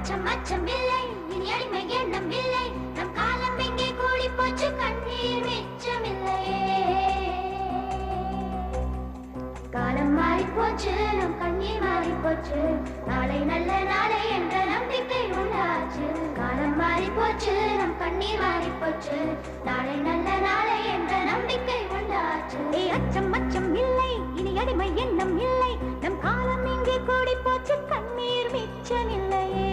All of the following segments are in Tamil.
அச்சம் அச்சம் இல்லை, இனி அடிமை எண்ணம் இல்லை, நம் காலம் எங்கே கூடி போச்சு, கண்ணீர் மிச்சமில்லையே. காலம் மாறி போச்சு, நம் கண்ணீர் மாறி போச்சு, நாளை நல்ல நாளை என்ற நம்பிக்கை உண்டாச்சு. காலம் மாறி போச்சு, நம் கண்ணீர் மாறி போச்சு, நாளை நல்ல நாளை என்ற நம்பிக்கை உண்டாச்சு. அச்சம் அச்சம் இல்லை, இனி அடிமை எண்ணம் இல்லை, நம் காலம் இங்கே கூடி போச்சு, கண்ணீர் மிச்சமில்லையே.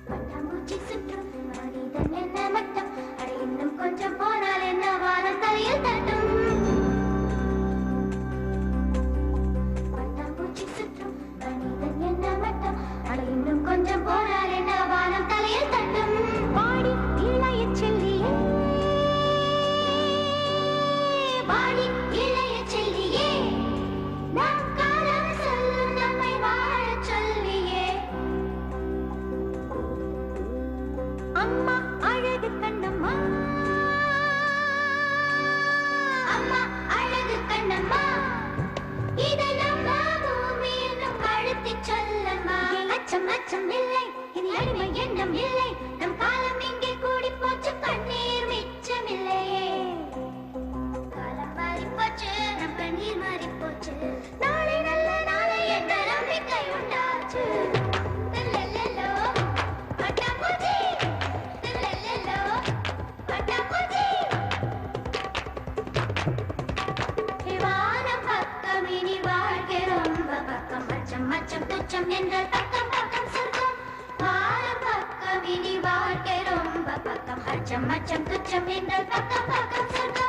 பட்டாம்பூச்சி சுற்றும் மனிதன் என்ன மட்டம், அட இன்னும் கொஞ்சம் போனால் என்ன வானம் தலையில் தட்டும். பட்டாம்பூச்சி சுற்றும் மனிதன் என்ன மட்டம், அட இன்னும் கொஞ்சம் போனால் என்ன வானம் தலையில் தட்டும். பாடி இளைய செல்லியே, பாடி இளைய செல்லியே, நம் காலம் சொல்லும் நம்மை வாழச் சொல்லியே. அம்மா அழகு கண்ணம்மா, அம்மா அழகு கண்ணம்மா, இதை நம்ம பூமியில் நம் அழுத்திச் சொல்லம்மா. அச்சம் அச்சம் இல்லை, இனி அடிமை எண்ணம் இல்லை, நம் காலம் இங்கே கூடி போச்சு, கண்ணீர் மிச்சமில்லையே. காலம் மாறி போச்சு, நம் கண்ணீர் மாறி போச்சு, நாளை நல்ல நாளை என்ற நம்பிக்கை உண்டாச்சு. லல்லல்லோ, பட்டாம்பூச்சி, லல்லல்லோ, பட்டாம்பூச்சி. வானம் பக்கம் இனி வாழ்க்கை ரொம்ப பக்கம், அச்சம் அச்சம் துச்சம் என்றால் பக்கம் பக்கம் சொர்க்கம். வானம் பக்கம் இனி வாழ்க்கை ரொம்ப பக்கம், அச்சம் அச்சம் துச்சம் என்றால் பக்கம் பக்கம் சொர்க்கம்.